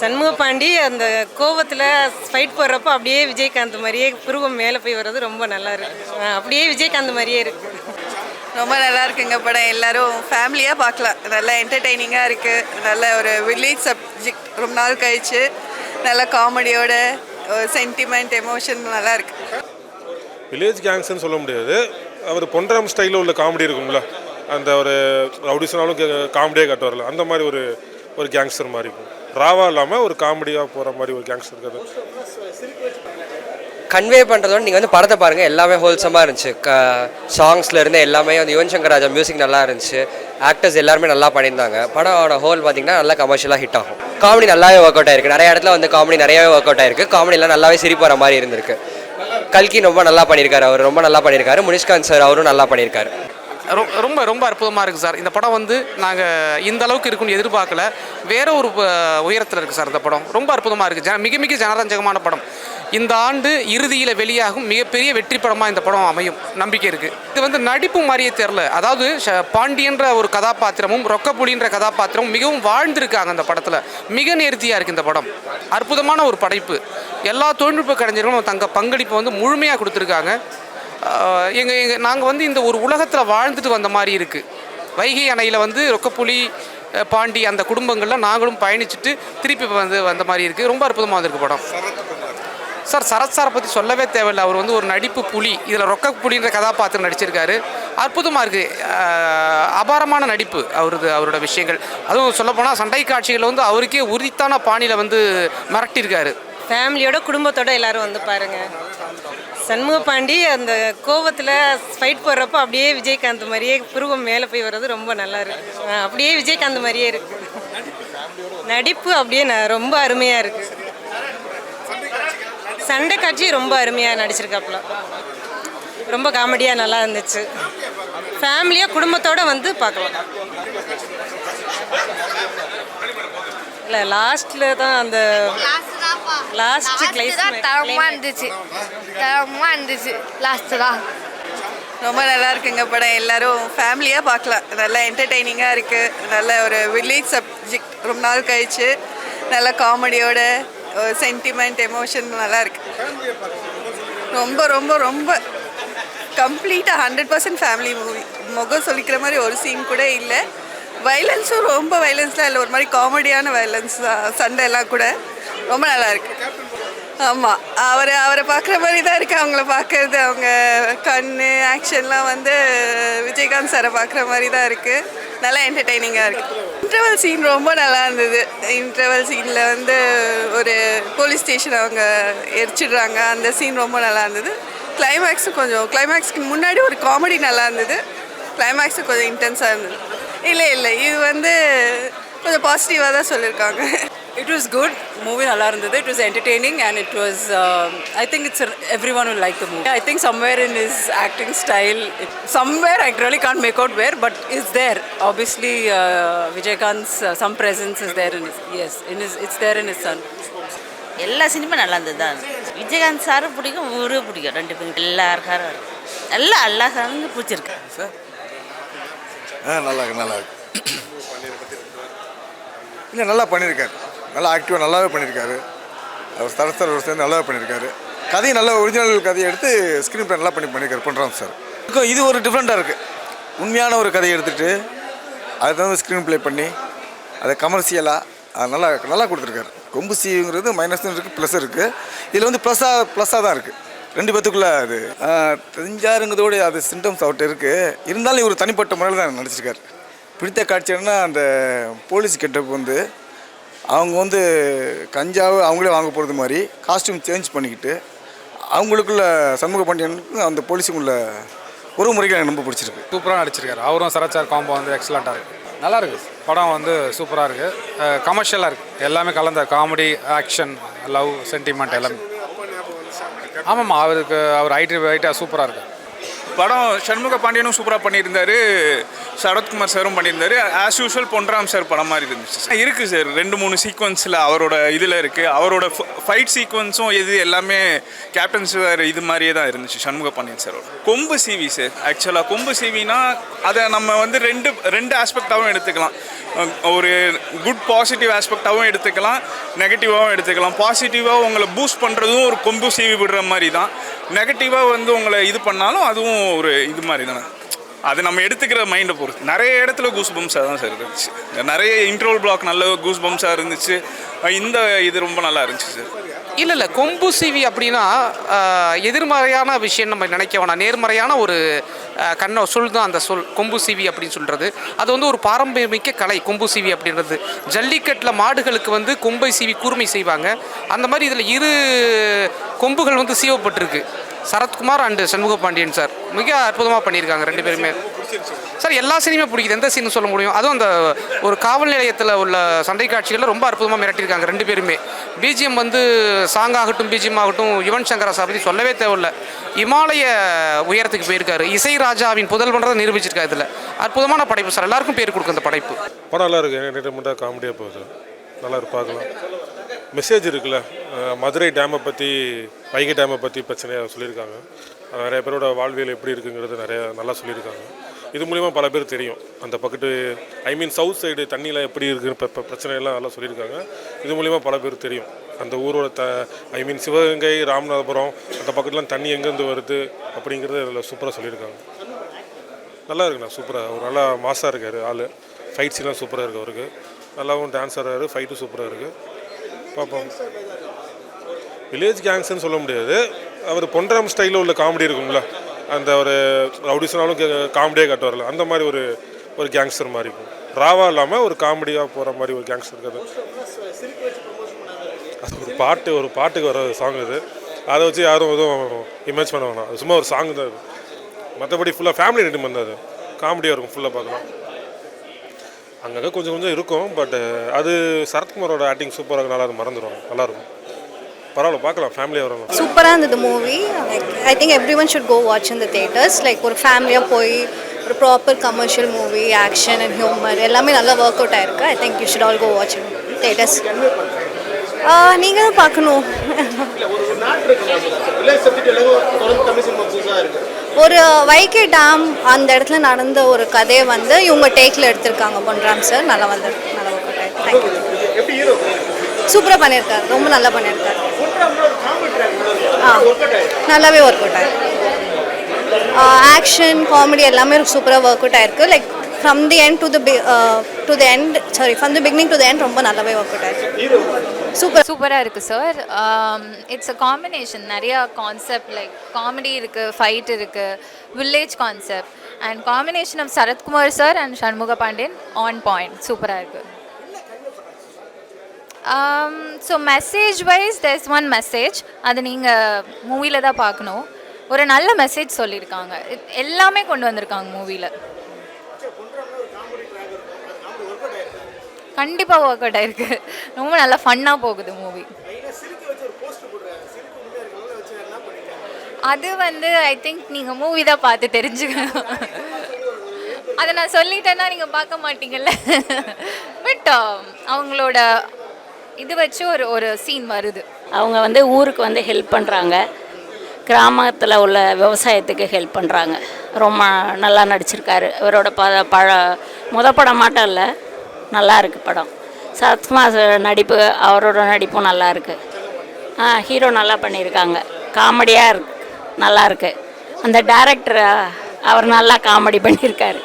சண்முகபாண்டி அந்த கோவத்தில் ஃபைட் போடுறப்போ அப்படியே விஜயகாந்த் மாதிரியே புருவம் மேலே போய் வர்றது ரொம்ப நல்லா இருக்கு. அப்படியே விஜயகாந்த் மாதிரியே இருக்கு. ரொம்ப நல்லா இருக்குங்க படம். எல்லாரும் ஃபேமிலியாக பார்க்கலாம். நல்லா என்டர்டெய்னிங்காக இருக்குது. நல்ல ஒரு வில்லேஜ் சப்ஜெக்ட் ரொம்ப நாள் கழிச்சு நல்ல காமெடியோட சென்டிமெண்ட் எமோஷன் நல்லா இருக்கு. வில்லேஜ் கேங்ஸ்ன்னு சொல்ல முடியாது. அவர் பொன்ராம் ஸ்டைலில் உள்ள காமெடி இருக்கும்ல, அந்த ஒரு ரவுடிஸ்னாலும் காமெடியாக காட்டுவார்ல, அந்த மாதிரி ஒரு கேங்ஸ்டர் மாதிரி இருக்கும். ராவா இல்லாமல் ஒரு காமெடியாக போகிற மாதிரி ஒரு கேங்ஸ்டர் கதை கன்வே பண்ணுறதோட நீங்கள் வந்து படத்தை பாருங்கள், எல்லாமே ஹோல்சமாக இருந்துச்சு. சாங்ஸ்லேருந்து எல்லாமே வந்து யுவன் சங்கர் ராஜா மியூசிக் நல்லா இருந்துச்சு. ஆக்டர்ஸ் எல்லாருமே நல்லா பண்ணியிருந்தாங்க. படமோட ஹோல் பார்த்திங்கன்னா நல்லா கமர்ஷியலாக ஹிட் ஆகும். காமெடி நல்லாவே ஒர்க் அவுட் ஆயிருக்கு. நிறைய இடத்துல வந்து காமெடி நிறையவே ஒர்க் அவுட் ஆயிருக்கு. காமெடியெலாம் நல்லாவே சிரிப்பு வர மாதிரி இருந்திருக்கு. கல்கி ரொம்ப நல்லா பண்ணியிருக்காரு. அவர் ரொம்ப நல்லா பண்ணியிருக்காரு. முனிஷ்காந்த் சார் அவரும் நல்லா பண்ணியிருக்காரு. ரொம்ப ரொம்ப அற்புதமாக இருக்குது சார். இந்த படம் வந்து நாங்கள் இந்த அளவுக்கு இருக்குன்னு எதிர்பார்க்கல. வேற ஒரு உயரத்தில் இருக்குது சார் இந்த படம். ரொம்ப அற்புதமாக இருக்குது. மிக மிக ஜனரஞ்சகமான படம். இந்த ஆண்டு இறுதியில் வெளியாகும் மிகப்பெரிய வெற்றி படமாக இந்த படம் அமையும் நம்பிக்கை இருக்குது. இது வந்து நடிப்பு மாதிரியே தெரில. அதாவது பாண்டியன்ற ஒரு கதாபாத்திரமும் ரொக்கப்புலின்ற கதாபாத்திரமும் மிகவும் வாழ்ந்திருக்காங்க அந்த படத்தில். மிக நேர்த்தியாக இருக்குது இந்த படம். அற்புதமான ஒரு படைப்பு. எல்லா தொழில்நுட்ப கலைஞர்களும் தங்கள் பங்களிப்பை வந்து முழுமையாக கொடுத்துருக்காங்க. நாங்கள் வந்து இந்த ஒரு உலகத்தில் வாழ்ந்துட்டு வந்த மாதிரி இருக்குது. வைகை அணையில் வந்து ரொக்கப்புலி பாண்டி அந்த குடும்பங்களில் நாங்களும் பயணிச்சுட்டு திருப்பி வந்த மாதிரி இருக்குது. ரொம்ப அற்புதமாக வந்திருக்கு படம் சார். சரத் சாரை பற்றி சொல்லவே தேவையில்லை. அவர் வந்து ஒரு நடிப்பு புலி. இதில் ரொக்க புலின்ற கதாபாத்திரம் நடிச்சிருக்காரு. அற்புதமாக இருக்குது. அபாரமான நடிப்பு அவரோட விஷயங்கள். அதுவும் சொல்லப்போனால் சண்டை காட்சிகள் வந்து அவருக்கே உரித்தான பாணியில் வந்து மிரட்டியிருக்காரு. ஃபேமிலியோட குடும்பத்தோட எல்லாரும் வந்து பாருங்கள். சண்முகபாண்டி அந்த கோவத்தில் ஃபைட் போடுறப்போ அப்படியே விஜயகாந்த் மாதிரியே புருவம் மேலே போய் வர்றது ரொம்ப நல்லா இருக்கு. அப்படியே விஜயகாந்த் மாதிரியே இருக்கு. நடிப்பு அப்படியே ரொம்ப அருமையாக இருக்குது. சண்டை காட்சி ரொம்ப அருமையாக நடிச்சிருக்காப்புல. ரொம்ப காமெடியாக நல்லா இருந்துச்சு. ஃபேமிலியாக குடும்பத்தோடு வந்து பார்க்கலாம். இல்லை லாஸ்ட்டில் தான் அந்த லாஸ்ட் தரமாக இருந்துச்சு. லாஸ்ட்டு தான் ரொம்ப நல்லா இருக்குங்க படம். எல்லாரும் ஃபேமிலியாக பார்க்கலாம். நல்லா என்டர்டெய்னிங்காக இருக்குது. நல்ல ஒரு வில்லேஜ் சப்ஜெக்ட் ரொம்ப நாள் கழிச்சு நல்ல காமெடியோட சென்டிமெண்ட் எமோஷன் நல்லா இருக்கு. ரொம்ப ரொம்ப ரொம்ப கம்ப்ளீட்டாக 100% ஃபேமிலி மூவி. முகம் சொல்லிக்கிற மாதிரி ஒரு சீன் கூட இல்லை. வைலன்ஸும் ரொம்ப வைலன்ஸ்லாம் இல்லை. ஒரு மாதிரி காமெடியான வைலன்ஸ் தான். சண்டை எல்லாம் கூட ரொம்ப நல்லா இருக்கு. ஆமாம், அவரை பார்க்குற மாதிரி தான் இருக்குது. அவங்கள பார்க்கறது, அவங்க கண் ஆக்ஷன்லாம் வந்து விஜயகாந்த் சாரை பார்க்குற மாதிரி தான் இருக்குது. நல்லா என்டர்டெய்னிங்காக இருக்குது. இன்டர்வல் சீன் ரொம்ப நல்லா இருந்தது. இன்டர்வல் சீனில் வந்து ஒரு போலீஸ் ஸ்டேஷன் அவங்க எரிச்சிடுறாங்க. அந்த சீன் ரொம்ப நல்லா இருந்தது. கிளைமேக்ஸுக்கு முன்னாடி ஒரு காமெடி நல்லா இருந்தது. கிளைமேக்ஸு கொஞ்சம் இன்டென்ஸாக இருந்தது. இல்லை இது வந்து கொஞ்சம் பாசிட்டிவாக தான் சொல்லியிருக்காங்க. It was good. Movie நல்லா இருந்தது. It was entertaining and it was I think everyone will like the movie. I think somewhere in his acting style, somewhere I really can't make out where, but it's there. Obviously Vijaykanth's some presence is there in it's there in his son. எல்லா cinema நல்லா இருந்தது தான். விஜயகாந்த் சாரும் பிடிக்கும், ஊரும் பிடிக்கும். ரெண்டு பேரும் எல்லாருக்காரும் எல்லா சாரும் பிடிச்சிருக்கு சார். நல்லா இருக்கு. இல்லை நல்லா பண்ணியிருக்காரு. நல்லா ஆக்டிவாக நல்லாவே பண்ணியிருக்காரு. அவர் சரஸ்தர் ஒரு சேர்ந்து நல்லாவே பண்ணியிருக்காரு. கதையை நல்லா ஒரிஜினல் கதையை எடுத்து ஸ்க்ரீன் பிளே நல்லா பண்ணியிருக்காரு பண்ணுறாங்க சார். இது ஒரு டிஃப்ரெண்ட்டாக இருக்குது. உண்மையான ஒரு கதையை எடுத்துகிட்டு அதை வந்து ஸ்க்ரீன் ப்ளே பண்ணி அதை கமர்ஷியலாக அது நல்லா கொடுத்துருக்காரு. கொம்பு சீங்கிறது மைனஸும் இருக்குது, ப்ளஸ் இருக்குது. இதில் வந்து ப்ளஸ்ஸாக தான் இருக்குது. ரெண்டு பேத்துக்குள்ளே அது தெரிஞ்சாருங்கிறதோடு அது சிம்டம்ஸ் அவர்கிட்ட இருக்குது. இருந்தாலும் இவர் தனிப்பட்ட முறையில் தான் நடிச்சிருக்காரு. பிடித்த காட்சின்னா அந்த போலீஸ் கெட்டப் வந்து அவங்க வந்து கஞ்சாவை அவங்களே வாங்க போகிறது மாதிரி காஸ்டியூம் சேஞ்ச் பண்ணிக்கிட்டு அவங்களுக்குள்ள சண்முக பாண்டியனுக்கு அந்த போலீஸுக்குள்ள ஒரு முறைக்கு எனக்கு ரொம்ப பிடிச்சிருக்கு. சூப்பராக நடிச்சிருக்காரு. அவரும் சரச்சார் காம்போ வந்து எக்ஸலண்ட்டாக இருக்குது. நல்லா இருக்குது. படம் வந்து சூப்பராக இருக்குது. கமர்ஷியலாக இருக்குது. எல்லாமே கலந்த காமெடி, ஆக்ஷன், லவ், சென்டிமெண்ட் எல்லாமே. ஆமாம்மா, அவர் ஹைட்டாக சூப்பராக இருக்குது. படம் சண்முக பாண்டியனும் சூப்பராக பண்ணியிருந்தார். சரத்குமார் சாரும் பண்ணியிருந்தாரு. ஆஸ் யூஷுவல் பொன்ராம் சார் படம் மாதிரி இருந்துச்சு. இருக்குது சார் 2-3 சீக்வன்ஸில் அவரோட இதில் இருக்குது. அவரோட ஃபைட் சீக்வன்ஸும் இது எல்லாமே கேப்டன் சார் இது மாதிரியே தான் இருந்துச்சு சண்முக பாண்டியன் சாரோட. கொம்பு சிவி சார், ஆக்சுவலாக கொம்பு சிவினா அதை நம்ம வந்து ரெண்டு ஆஸ்பெக்டாகவும் எடுத்துக்கலாம். ஒரு குட் பாசிட்டிவ் ஆஸ்பெக்டாகவும் எடுத்துக்கலாம், நெகட்டிவாகவும் எடுத்துக்கலாம். பாசிட்டிவாக உங்களை பூஸ்ட் பண்ணுறதும் ஒரு கொம்பு சிவி விடுற மாதிரி தான், நெகட்டிவாக வந்து உங்களை இது பண்ணாலும் அதுவும் ஒரு இது மாதிரி தானே. அது நம்ம எடுத்துக்கிற மைண்டை பொறுத்து. நிறைய இடத்துல கூஸ் பம்ப்ஸாக தான் சார் இருந்துச்சு. நிறைய இன்ட்ரோல் பிளாக் நல்ல கூஸ் பம்ப்ஸாக இருந்துச்சு. இந்த இது ரொம்ப நல்லா இருந்துச்சு சார். இல்லை கொம்பு சிவி அப்படின்னா எதிர்மறையான விஷயம் நம்ம நினைக்க வேணாம். நேர்மறையான ஒரு சொல் தான் அந்த சொல் கொம்பு சிவி அப்படின்னு சொல்கிறது. அது வந்து ஒரு பாரம்பரியமிக்க கலை கொம்பு சிவி அப்படின்றது. ஜல்லிக்கட்டில் மாடுகளுக்கு வந்து கொம்பை சீவி கூர்மை செய்வாங்க. அந்த மாதிரி இதில் 2 கொம்புகள் வந்து சீவப்பட்டிருக்கு. சரத்குமார் அண்டு சண்முக பாண்டியன் சார் மிக அற்புதமாக பண்ணியிருக்காங்க 2 பேருமே. சார் எல்லா சீனுமே பிடிக்குது, எந்த சீனு சொல்ல முடியும். அதுவும் அந்த ஒரு காவல் நிலையத்தில் உள்ள சண்டை காட்சிகளில் ரொம்ப அற்புதமாக மிரட்டியிருக்காங்க 2 பேருமே. பிஜிஎம் வந்து சாங் ஆகட்டும் பிஜிஎம் ஆகட்டும் யுவன் சங்கர் ராஜா பற்றி சொல்லவே தேவையில்லை. இமாலய உயரத்துக்கு போயிருக்காரு. இசை ராஜாவின் புதல் பண்ணுறதை நிரூபிச்சிருக்காரு. இதில் அற்புதமான படைப்பு சார், எல்லாருக்கும் பேர் கொடுக்கும் இந்த படைப்பு. படம் நல்லா இருக்குது, என்டர்டைன்மெண்ட்டாக காமெடியாக போகுது, நல்லா இருக்கு பார்க்கலாம். மெசேஜ் இருக்குல்ல, மதுரை டேமை பற்றி வைகை டேமை பற்றி பிரச்சனையாக சொல்லியிருக்காங்க. நிறைய பேரோட வாழ்வியல் எப்படி இருக்குங்கிறது நல்லா சொல்லியிருக்காங்க. இது மூலிமா பல பேர் தெரியும் அந்த பக்கத்து சவுத் சைடு தண்ணியில் எப்படி இருக்குன்னு பிரச்சனையெல்லாம் நல்லா சொல்லியிருக்காங்க. இது மூலிமா பல பேர் தெரியும் அந்த ஊரோட சிவகங்கை ராமநாதபுரம் அந்த பக்கத்துலாம் தண்ணி எங்கேருந்து வருது அப்படிங்கிறது அதில் சூப்பராக சொல்லியிருக்காங்க. நல்லா இருக்குண்ணா, சூப்பராக ஒரு நல்லா மாசாக இருக்கார் ஆள். ஃபைட் சீன்லாம் சூப்பராக இருக்குது அவருக்கு. நல்லாவும் டான்ஸ் ஆடுறாரு, ஃபைட்டும் சூப்பராக இருக்குது. பார்ப்போம். வில்லேஜ் கேங்ஸ்ன்னு சொல்ல முடியாது, அவர் பொன்ராம் ஸ்டைலில் உள்ள காமெடி இருக்கும்ல, அந்த ஒரு ரவுடிஸ்னாலும் காமெடியாக காட்டுவார்ல, அந்த மாதிரி ஒரு கேங்ஸ்டர் மாதிரி இருக்கும். ராவா இல்லாமல் ஒரு காமெடியாக போகிற மாதிரி ஒரு கேங்ஸ்டர் இருக்காது. அது ஒரு பாட்டுக்கு வர சாங் இது. அதை வச்சு யாரும் எதுவும் இமேஜ் பண்ண வேணாம். அது சும்மா ஒரு சாங் தான் அது. மற்றபடி ஃபுல்லாக ஃபேமிலி என்டர்டைன்மெண்ட் அது, காமெடியாக இருக்கும், ஃபுல்லாக பார்க்கலாம். அங்கங்கே கொஞ்சம் இருக்கும், பட் அது சரத்குமாரோட ஆக்டிங் சூப்பராக நல்லா மறந்துடும், நல்லாயிருக்கும். பரவாயில்ல, பார்க்கலாம், ஃபேமிலியாக வரணும். சூப்பராக இருந்தது movie. I think everyone should go watch in the theatres. Like ஒரு ஃபேமிலியாக போய் ஒரு proper commercial movie, action and humour எல்லாமே நல்லா ஒர்க் அவுட் ஆயிருக்கு. I think you should all go watch in theatres. நீங்கள் தான் பார்க்கணும். ஒரு வைகை டேம் அந்த இடத்துல நடந்த ஒரு கதையை வந்து இவங்க டேக்கில் எடுத்திருக்காங்க பொன்ராம் சார். நல்லா ஒர்க் அவுட் ஆயிருக்கு. தேங்க்யூ. சூப்பராக பண்ணியிருக்காரு, ரொம்ப நல்லா பண்ணியிருக்காரு. நல்லாவே ஒர்க் அவுட் ஆயிருக்கு. ஆக்ஷன் காமெடி எல்லாமே சூப்பராக ஒர்க் அவுட் ஆயிருக்கு. Like from the end to the end, from the beginning to the end ரொம்ப நல்லாவே ஒர்க் அவுட் ஆயிருக்கு. சூப்பராக இருக்குது சார். இட்ஸ் அ காம்பினேஷன், நிறையா கான்செப்ட் லைக் காமெடி இருக்குது, ஃபைட் இருக்குது, village concept and combination of Sarathkumar sir and Shanmuga Pandian on point. சூப்பராக இருக்குது. So message wise there's one message, அது நீங்கள் மூவியில் தான் பார்க்கணும். ஒரு நல்ல மெசேஜ் சொல்லியிருக்காங்க, எல்லாமே கொண்டு வந்திருக்காங்க மூவியில். கண்டிப்பாக ஒர்க் அவுட் ஆயிருக்கு, ரொம்ப நல்லா ஃபன்னாக போகுது மூவி. அது வந்து ஐ திங்க் நீங்கள் மூவி தான் பார்த்து தெரிஞ்சுக்கணும். அதை நான் சொல்லிட்டேன்னா நீங்கள் பார்க்க மாட்டீங்கல்ல. பட் அவங்களோட இது வச்சு ஒரு சீன் வருது. அவங்க வந்து ஊருக்கு வந்து ஹெல்ப் பண்ணுறாங்க, கிராமத்தில் உள்ள விவசாயத்துக்கு ஹெல்ப் பண்ணுறாங்க. ரொம்ப நல்லா நடிச்சிருக்காரு. இவரோட படம் மாட்டம் இல்லை, நல்லா இருக்குது படம். சரத்குமார் நடிப்பு, அவரோட நடிப்பும் நல்லா இருக்குது. ஹீரோ நல்லா பண்ணியிருக்காங்க, காமெடியாக இருக்கு, நல்லா இருக்குது. அந்த டைரக்டர் அவர் நல்லா காமெடி பண்ணியிருக்காரு.